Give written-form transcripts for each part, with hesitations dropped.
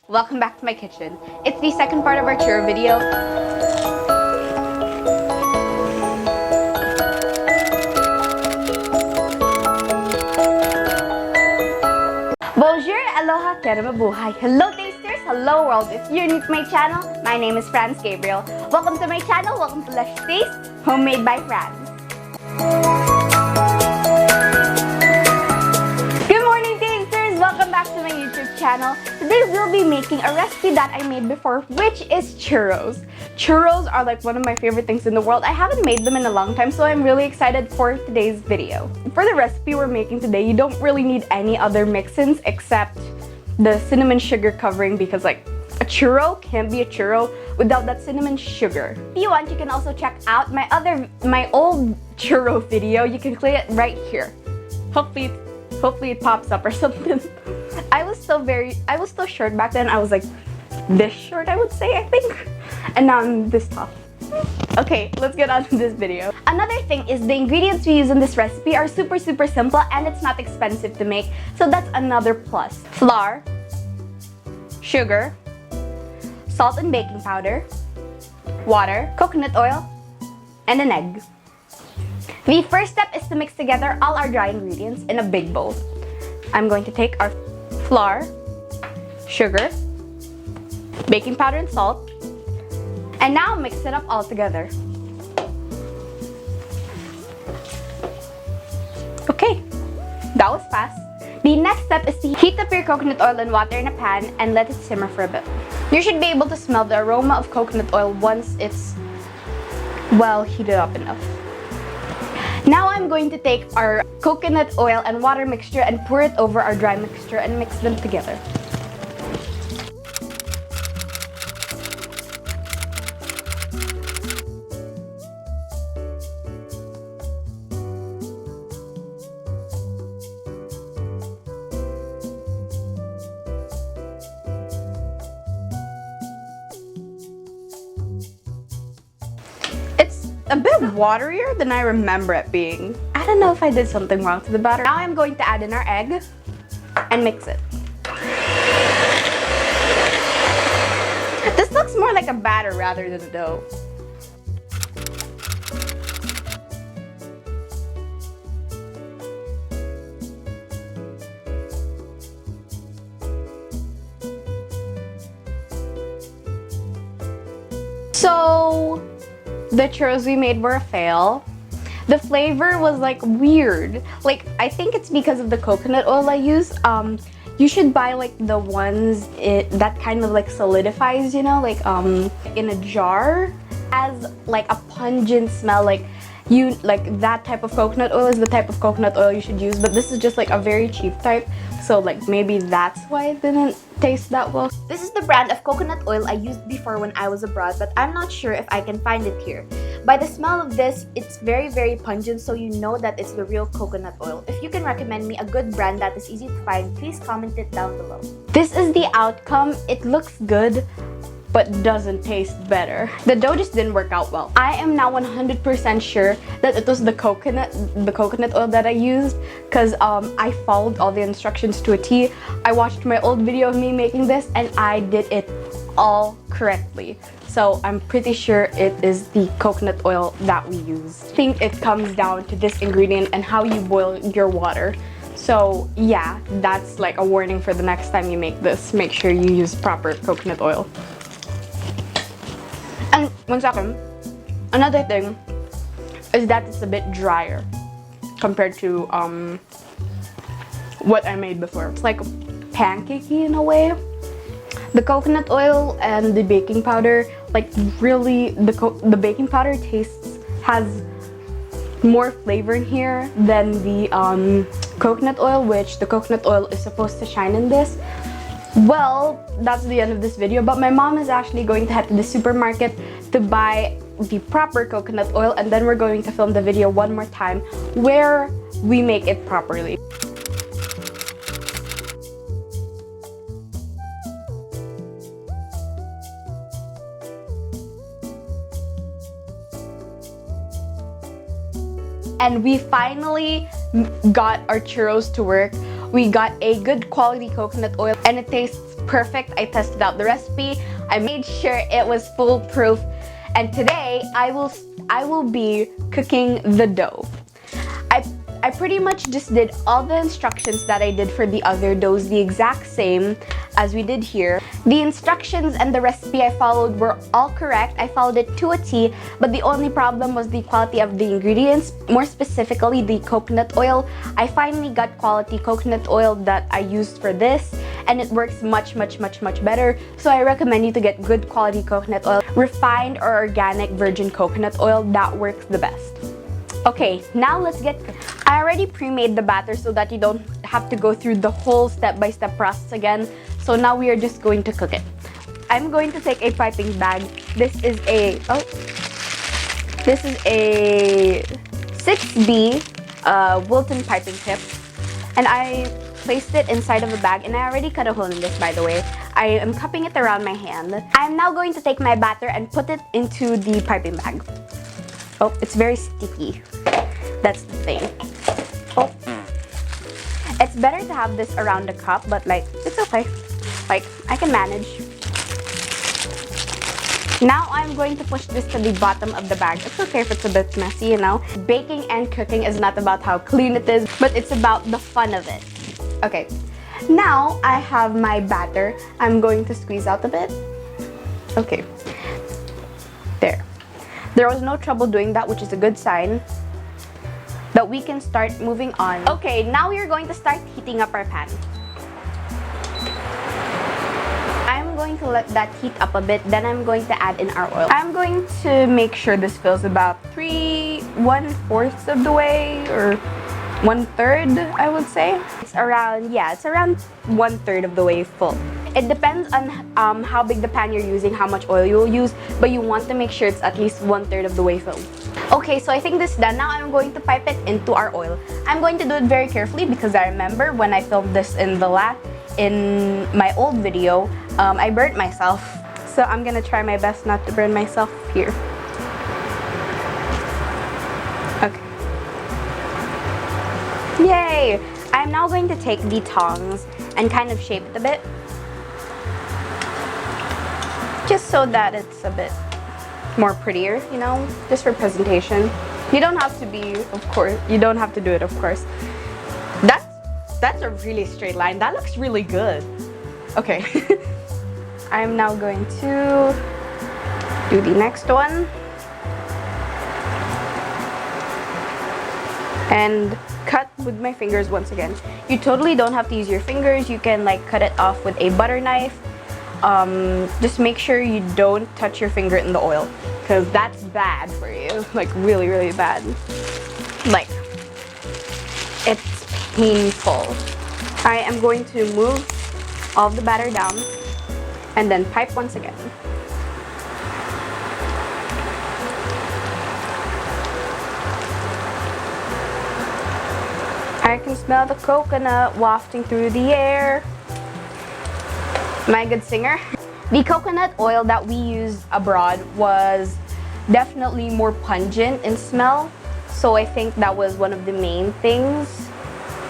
Welcome back to my kitchen. It's the second part of our churro video. Bonjour, aloha, kera mabuhay. Hello tasters, hello world. If you're new to my channel, my name is Franz Gabriel. Welcome to my channel, welcome to Let's Taste, Homemade by Franz. Welcome back to my YouTube channel. Today we'll be making a recipe that I made before, which is churros. Churros are like one of my favorite things in the world. I haven't made them in a long time, so I'm really excited for today's video. For the recipe we're making today, you don't really need any other mix-ins except the cinnamon sugar covering, because like a churro can't be a churro without that cinnamon sugar. If you want, you can also check out my old churro video. You can click it right here. Hopefully it pops up or something. I was still short back then. I was like this short, I would say, I think. And now I'm this tall. Okay, let's get on to this video. Another thing is the ingredients we use in this recipe are super simple and it's not expensive to make. So that's another plus. Flour, sugar, salt and baking powder, water, coconut oil, and an egg. The first step is to mix together all our dry ingredients in a big bowl. I'm going to take our flour, sugar, baking powder and salt, and now mix it up all together. Okay, that was fast. The next step is to heat up your coconut oil and water in a pan and let it simmer for a bit. You should be able to smell the aroma of coconut oil once it's well heated up enough. Now I'm going to take our coconut oil and water mixture and pour it over our dry mixture and mix them together. A bit waterier than I remember it being. I don't know if I did something wrong to the batter. Now I'm going to add in our egg and mix it. This looks more like a batter rather than a dough. So the churros we made were a fail. The flavor was like weird. Like, I think it's because of the coconut oil I used. You should buy like the ones that kind of like solidifies, you know, like in a jar. Has like a pungent smell. Like that type of coconut oil is the type of coconut oil you should use, but this is just like a very cheap type. So like maybe that's why it didn't taste that well. This is the brand of coconut oil I used before when I was abroad, but I'm not sure if I can find it here. By the smell of this, it's very pungent, so you know that it's the real coconut oil. If you can recommend me a good brand that is easy to find, please comment it down below. This is the outcome. It looks good, but doesn't taste better. The dough just didn't work out well. I am now 100% sure that it was the coconut oil that I used, because I followed all the instructions to a T. I watched my old video of me making this and I did it all correctly. So I'm pretty sure it is the coconut oil that we used. I think it comes down to this ingredient and how you boil your water. So yeah, that's like a warning for the next time you make this. Make sure you use proper coconut oil. And one second, another thing is that it's a bit drier compared to what I made before. It's like pancakey in a way. The coconut oil and the baking powder, like really, the baking powder has more flavor in here than the coconut oil, which the coconut oil is supposed to shine in this. Well, that's the end of this video, but my mom is actually going to head to the supermarket to buy the proper coconut oil, and then we're going to film the video one more time where we make it properly. And we finally got our churros to work. We got a good quality coconut oil and it tastes perfect. I tested out the recipe. I made sure it was foolproof. And today I will be cooking the dough. I pretty much just did all the instructions that I did for the other doughs, the exact same as we did here. The instructions and the recipe I followed were all correct. I followed it to a T, but the only problem was the quality of the ingredients, more specifically the coconut oil. I finally got quality coconut oil that I used for this, and it works much better. So I recommend you to get good quality coconut oil. Refined or organic virgin coconut oil, that works the best. Okay, now let's get cooking. I already pre-made the batter so that you don't have to go through the whole step-by-step process again. So now we are just going to cook it. I'm going to take a piping bag. This is a 6B Wilton piping tip. And I placed it inside of a bag, and I already cut a hole in this, by the way. I am cupping it around my hand. I'm now going to take my batter and put it into the piping bag. Oh, it's very sticky. That's the thing. Oh. It's better to have this around the cup, but like, it's okay. Like, I can manage. Now I'm going to push this to the bottom of the bag. It's okay if it's a bit messy, you know. Baking and cooking is not about how clean it is, but it's about the fun of it. Okay, now I have my batter. I'm going to squeeze out a bit. Okay, there. There was no trouble doing that, which is a good sign that we can start moving on. Okay, now we are going to start heating up our pan. I'm going to let that heat up a bit, then I'm going to add in our oil. I'm going to make sure this fills about 1/4 of the way, or 1/3, I would say. It's around 1/3 of the way full. It depends on how big the pan you're using, how much oil you will use, but you want to make sure it's at least 1/3 of the way filled. Okay, so I think this is done. Now I'm going to pipe it into our oil. I'm going to do it very carefully because I remember when I filmed this in my old video, I burnt myself. So I'm gonna try my best not to burn myself here. Okay. Yay! I'm now going to take the tongs and kind of shape it a bit. Just so that it's a bit more prettier, you know, just for presentation. You don't have to be, of course, you don't have to do it, of course. That's a really straight line. That looks really good. Okay. I'm now going to do the next one. And cut with my fingers once again. You totally don't have to use your fingers. You can like cut it off with a butter knife. Just make sure you don't touch your finger in the oil, because that's bad for you. Like really bad. Like, it's painful. I am going to move all of the batter down and then pipe once again. I can smell the coconut wafting through the air. Am I a good singer? The coconut oil that we used abroad was definitely more pungent in smell. So I think that was one of the main things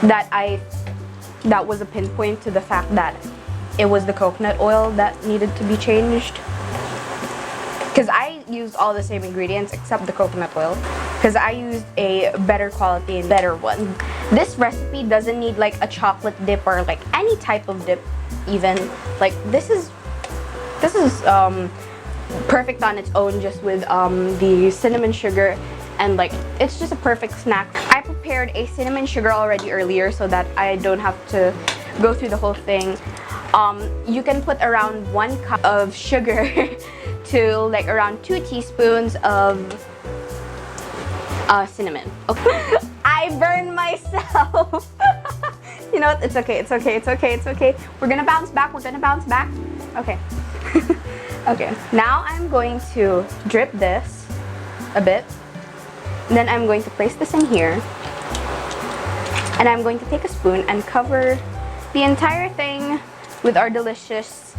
that was a pinpoint to the fact that it was the coconut oil that needed to be changed. Because I used all the same ingredients except the coconut oil, because I used a better quality and better one. This recipe doesn't need like a chocolate dip or like any type of dip even. Like this is perfect on its own, just with the cinnamon sugar, and like it's just a perfect snack. I prepared a cinnamon sugar already earlier so that I don't have to go through the whole thing. You can put around 1 cup of sugar to like around 2 teaspoons of cinnamon. Okay. I burned myself. You know what? It's okay. It's okay. It's okay. It's okay. We're gonna bounce back. We're gonna bounce back. Okay. Okay. Now I'm going to drip this a bit. And then I'm going to place this in here. And I'm going to take a spoon and cover the entire thing with our delicious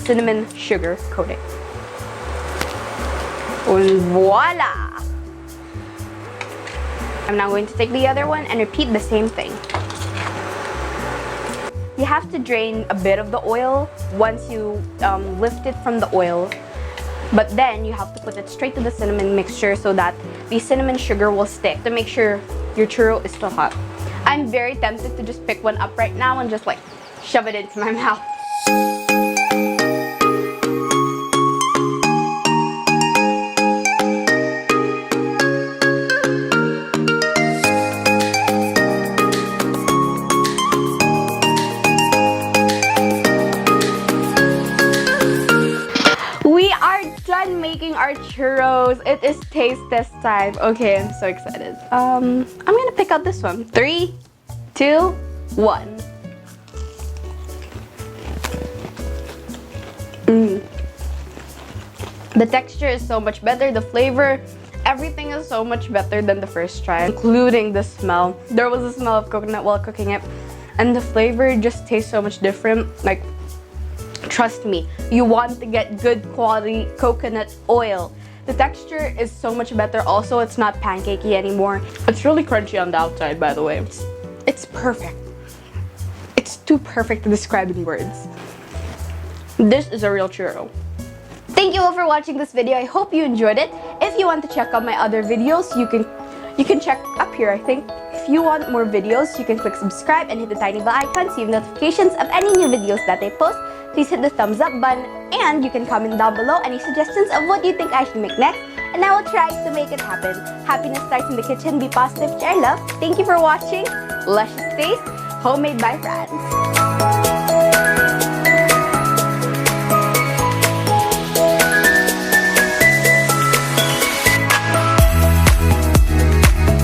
cinnamon sugar coating. And voila! I'm now going to take the other one and repeat the same thing. you have to drain a bit of the oil once you lift it from the oil. But then you have to put it straight to the cinnamon mixture so that the cinnamon sugar will stick to make sure your churro is still hot. I'm very tempted to just pick one up right now and just like shove it into my mouth. We are done making our churros. It is taste test time. Okay, I'm so excited. I'm gonna pick out this one. 3, 2, 1. The texture is so much better. The flavor, everything is so much better than the first try, including the smell. There was a smell of coconut while cooking it, and the flavor just tastes so much different. Like, trust me, you want to get good quality coconut oil. The texture is so much better. Also, it's not pancakey anymore. It's really crunchy on the outside, by the way. It's perfect. It's too perfect to describe in words. This is a real churro. Thank you all for watching this video. I hope you enjoyed it. If you want to check out my other videos, you can check up here, I think. If you want more videos, you can click subscribe and hit the tiny bell icon so you have notifications of any new videos that I post. Please hit the thumbs up button, and you can comment down below any suggestions of what you think I should make next, and I will try to make it happen. Happiness starts in the kitchen. Be positive, share love. Thank you for watching. Luscious taste, homemade by Franz.